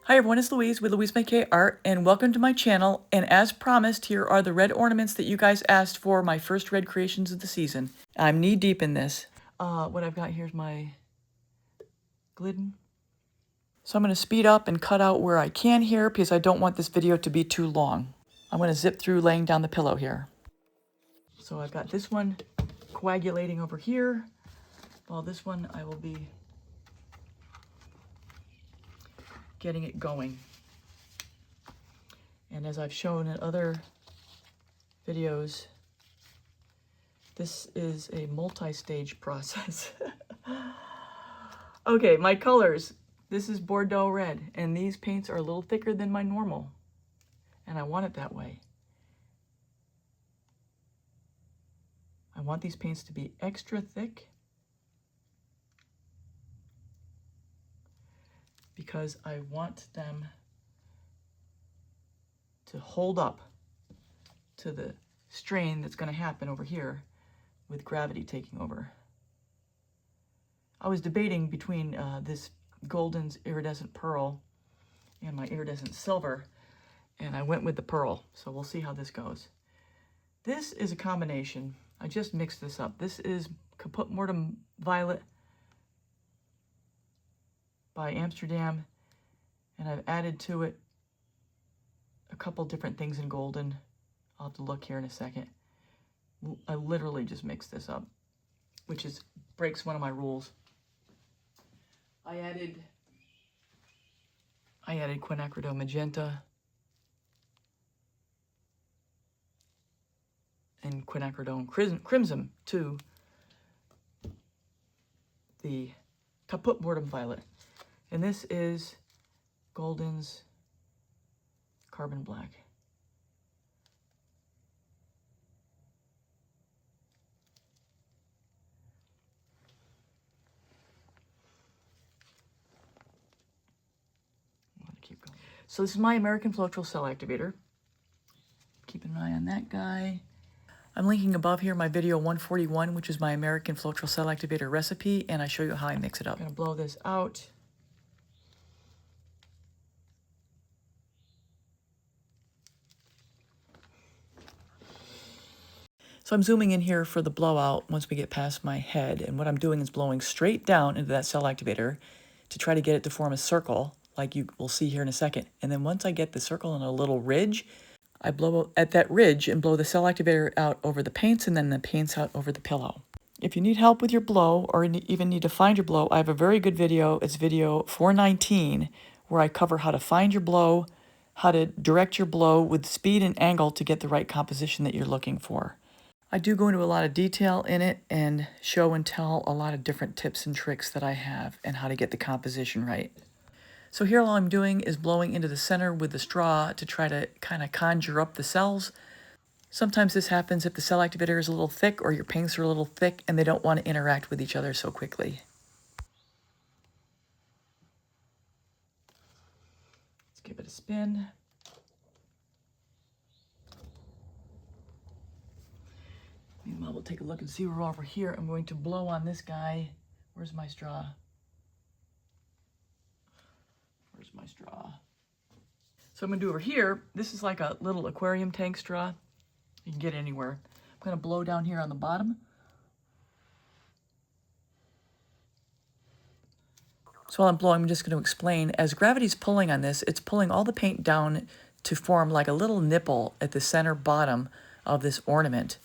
Hi everyone, it's Louise with Louise Make Art, and welcome to my channel. And as promised, here are the red ornaments that you guys asked for, my first red creations of the season. I'm knee deep in this. What I've got here is my Glidden. So I'm going to speed up and cut out where I can here because I don't want this video to be too long. I'm going to zip through laying down the pillow here. So I've got this one coagulating over here, while this one I will be getting it going. And as I've shown in other videos, this is a multi-stage process. Okay, my colors. This is Bordeaux red, and these paints are a little thicker than my normal, and I want it that way. I want these paints to be extra thick because I want them to hold up to the strain that's going to happen over here with gravity taking over. I was debating between this Golden's iridescent pearl and my iridescent silver, and I went with the pearl, so we'll see how this goes. This is a combination. I just mixed this up. This is Caput Mortem Violet by Amsterdam, and I've added to it a couple different things in golden. I'll have to look here in a second. I literally just mixed this up, which breaks one of my rules. I added quinacridone magenta and quinacridone crimson to the Caput Mortem Violet. And this is Golden's Carbon Black. Keep going. So this is my American Floetrol cell activator. Keep an eye on that guy. I'm linking above here my video 141, which is my American Floetrol cell activator recipe, and I show you how I mix it up. I'm gonna blow this out. So I'm zooming in here for the blowout once we get past my head, and what I'm doing is blowing straight down into that cell activator to try to get it to form a circle, like you will see here in a second. And then once I get the circle in a little ridge, I blow at that ridge and blow the cell activator out over the paints and then the paints out over the pillow. If you need help with your blow or even need to find your blow, I have a very good video. It's video 419, where I cover how to find your blow, how to direct your blow with speed and angle to get the right composition that you're looking for. I do go into a lot of detail in it and show and tell a lot of different tips and tricks that I have and how to get the composition right. So here all I'm doing is blowing into the center with the straw to try to kind of conjure up the cells. Sometimes this happens if the cell activator is a little thick or your paints are a little thick and they don't want to interact with each other so quickly. Let's give it a spin. Meanwhile, we'll take a look and see we're over here. I'm going to blow on this guy. Where's my straw? Where's my straw? So I'm going to do over here, this is like a little aquarium tank straw. You can get anywhere. I'm going to blow down here on the bottom. So while I'm blowing, I'm just going to explain. As gravity's pulling on this, it's pulling all the paint down to form like a little nipple at the center bottom of this ornament.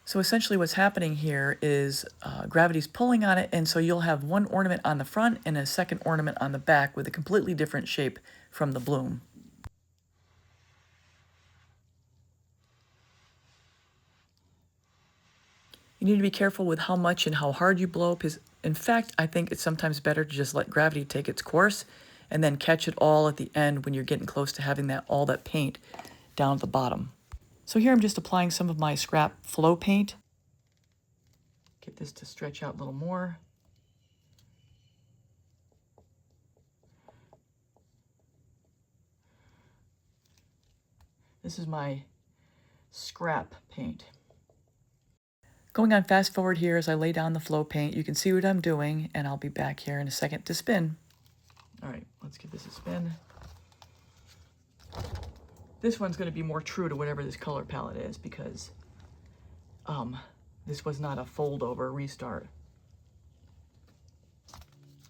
So essentially what's happening here is gravity's pulling on it, and so you'll have one ornament on the front and a second ornament on the back with a completely different shape from the bloom. You need to be careful with how much and how hard you blow, because in fact, I think it's sometimes better to just let gravity take its course and then catch it all at the end when you're getting close to having all that paint down at the bottom. So here I'm just applying some of my scrap flow paint. Get this to stretch out a little more. This is my scrap paint. Going on fast forward here as I lay down the flow paint, you can see what I'm doing, and I'll be back here in a second to spin. All right, let's give this a spin. This one's going to be more true to whatever this color palette is because this was not a fold over restart.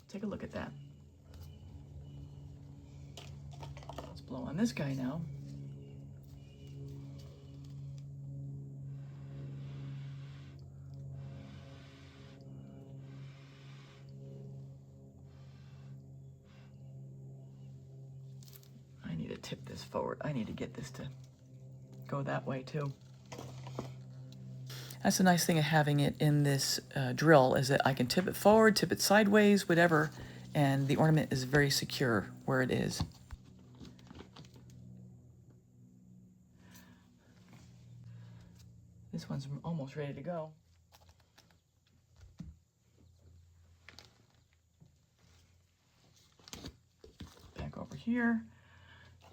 Take a look at that. Let's blow on this guy now. I need to tip this forward. I need to get this to go that way too. That's the nice thing of having it in this drill is that I can tip it forward, tip it sideways, whatever, and the ornament is very secure where it is. This one's almost ready to go. Back over here.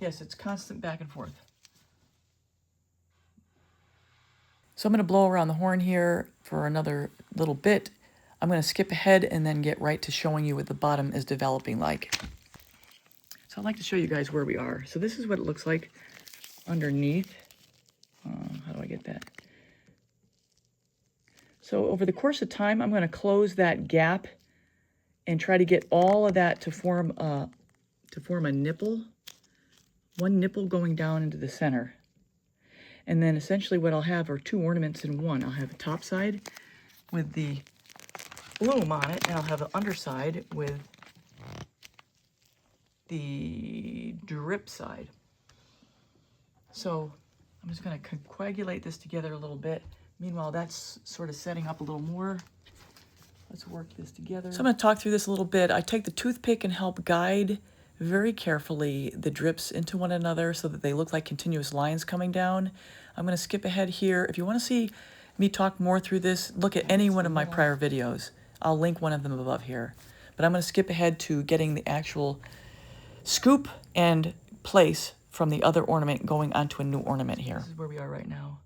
Yes, it's constant back and forth. So I'm going to blow around the horn here for another little bit. I'm going to skip ahead and then get right to showing you what the bottom is developing like. So I'd like to show you guys where we are. So this is what it looks like underneath. How do I get that? So over the course of time, I'm going to close that gap and try to get all of that to form a nipple. One nipple going down into the center. And then essentially what I'll have are two ornaments in one. I'll have a top side with the bloom on it, and I'll have the underside with the drip side. So I'm just going to coagulate this together a little bit. Meanwhile, that's sort of setting up a little more. Let's work this together. So I'm going to talk through this a little bit. I take the toothpick and help guide very carefully the drips into one another so that they look like continuous lines coming down. I'm going to skip ahead here. If you want to see me talk more through this, look at any one of my prior videos. I'll link one of them above here. But I'm going to skip ahead to getting the actual scoop and place from the other ornament going onto a new ornament here. This is where we are right now.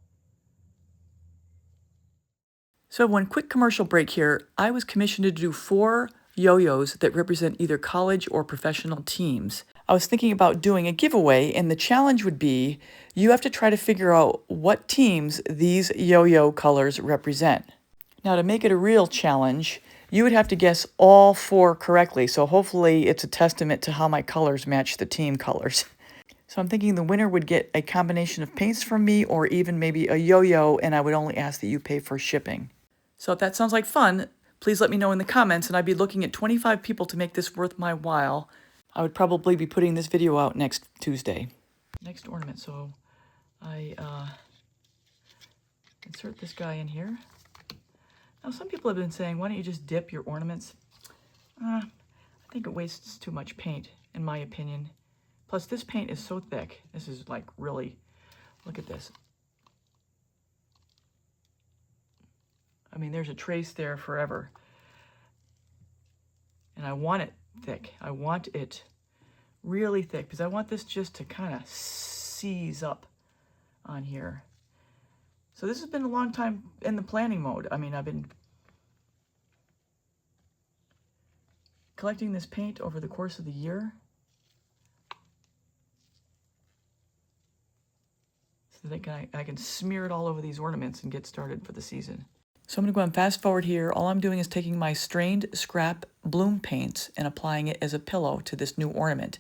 So one quick commercial break here. I was commissioned to do 4 yo-yos that represent either college or professional teams. I was thinking about doing a giveaway, and the challenge would be you have to try to figure out what teams these yo-yo colors represent. Now, to make it a real challenge, you would have to guess all 4 correctly, so hopefully it's a testament to how my colors match the team colors. So I'm thinking the winner would get a combination of paints from me or even maybe a yo-yo, and I would only ask that you pay for shipping. So if that sounds like fun, please let me know in the comments, and I'd be looking at 25 people to make this worth my while. I would probably be putting this video out next Tuesday. Next ornament, so I insert this guy in here. Now some people have been saying, why don't you just dip your ornaments? I think it wastes too much paint, in my opinion. Plus this paint is so thick. This is like really, look at this. I mean, there's a trace there forever. And I want it thick. I want it really thick because I want this just to kind of seize up on here. So this has been a long time in the planning mode. I mean, I've been collecting this paint over the course of the year so that I can smear it all over these ornaments and get started for the season. So I'm going to go and fast forward here. All I'm doing is taking my strained scrap bloom paints and applying it as a pillow to this new ornament.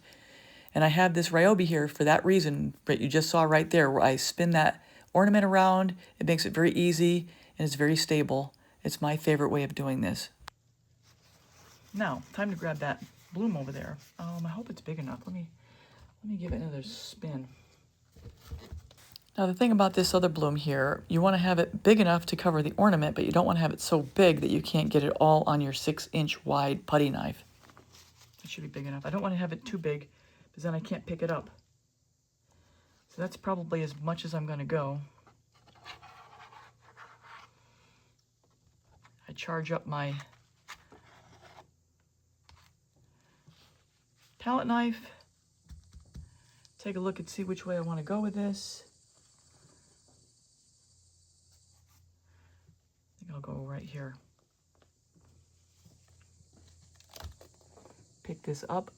And I have this Ryobi here for that reason that you just saw right there, where I spin that ornament around. It makes it very easy and it's very stable. It's my favorite way of doing this. Now, time to grab that bloom over there. I hope it's big enough. Let me give it another spin. Now the thing about this other bloom here, you want to have it big enough to cover the ornament, but you don't want to have it so big that you can't get it all on your 6-inch wide putty knife. It should be big enough. I don't want to have it too big because then I can't pick it up. So that's probably as much as I'm going to go. I charge up my palette knife, take a look and see which way I want to go with this. I'll go right here. Pick this up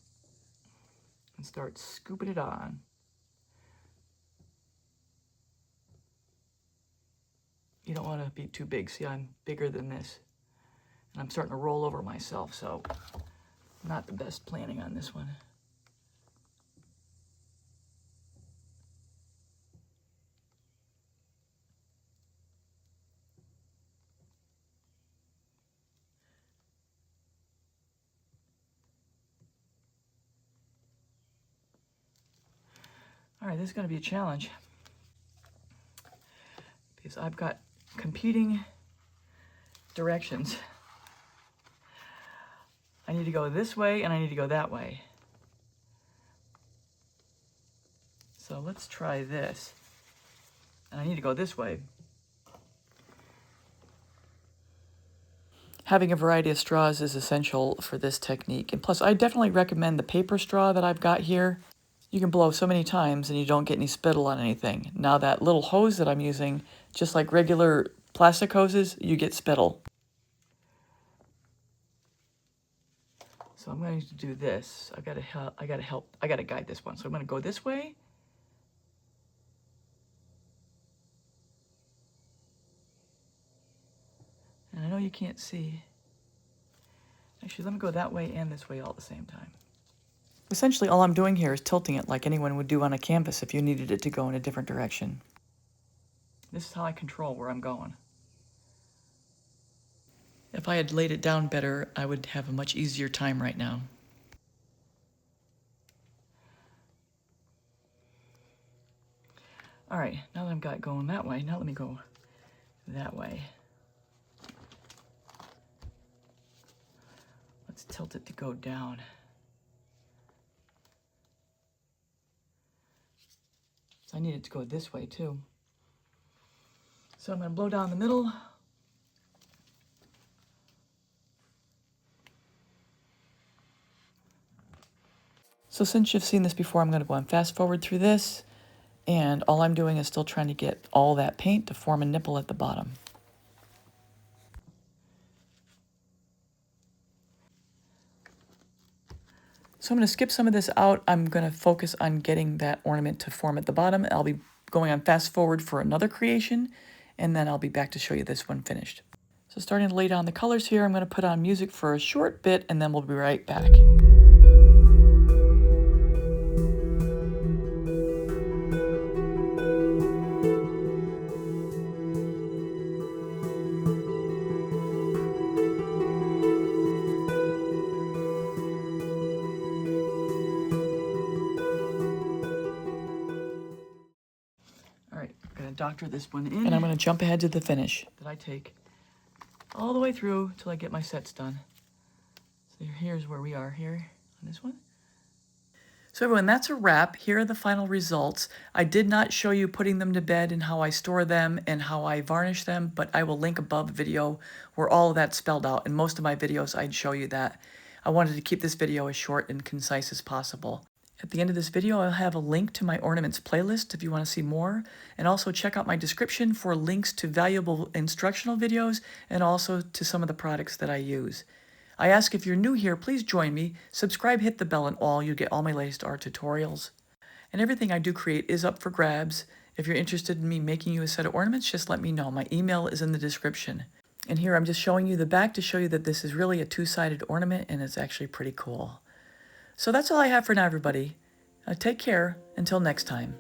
and start scooping it on. You don't want to be too big. See, I'm bigger than this. And I'm starting to roll over myself, so not the best planning on this one. All right, this is going to be a challenge because I've got competing directions. I need to go this way and I need to go that way. So let's try this. And I need to go this way. Having a variety of straws is essential for this technique. And plus, I definitely recommend the paper straw that I've got here. You can blow so many times and you don't get any spittle on anything. Now that little hose that I'm using, just like regular plastic hoses, you get spittle. So I'm going to do this. I gotta guide this one. So I'm going to go this way. And I know you can't see. Actually, let me go that way and this way all at the same time. Essentially, all I'm doing here is tilting it like anyone would do on a canvas if you needed it to go in a different direction. This is how I control where I'm going. If I had laid it down better, I would have a much easier time right now. All right, now that I've got going that way, now let me go that way. Let's tilt it to go down. So I need it to go this way too. So I'm going to blow down the middle. So since you've seen this before, I'm going to go and fast forward through this. And all I'm doing is still trying to get all that paint to form a nipple at the bottom. So I'm going to skip some of this out. I'm going to focus on getting that ornament to form at the bottom. I'll be going on fast forward for another creation, and then I'll be back to show you this one finished. So starting to lay down the colors here, I'm going to put on music for a short bit, and then we'll be right back. Doctor this one in, and I'm going to jump ahead to the finish that I take all the way through till I get my sets done. So here's where we are here on this one. So everyone, that's a wrap. Here are the final results. I did not show you putting them to bed and how I store them and how I varnish them, but I will link above a video where all of that's spelled out. In most of my videos, I'd show you that. I wanted to keep this video as short and concise as possible. At the end of this video, I'll have a link to my ornaments playlist if you want to see more, and also check out my description for links to valuable instructional videos and also to some of the products that I use. I ask if you're new here, please join me, subscribe, hit the bell, and you get all my latest art tutorials. And everything I do create is up for grabs. If you're interested in me making you a set of ornaments, just let me know. My email is in the description. And here I'm just showing you the back to show you that this is really a two-sided ornament and it's actually pretty cool. So that's all I have for now, everybody. Take care. Until next time.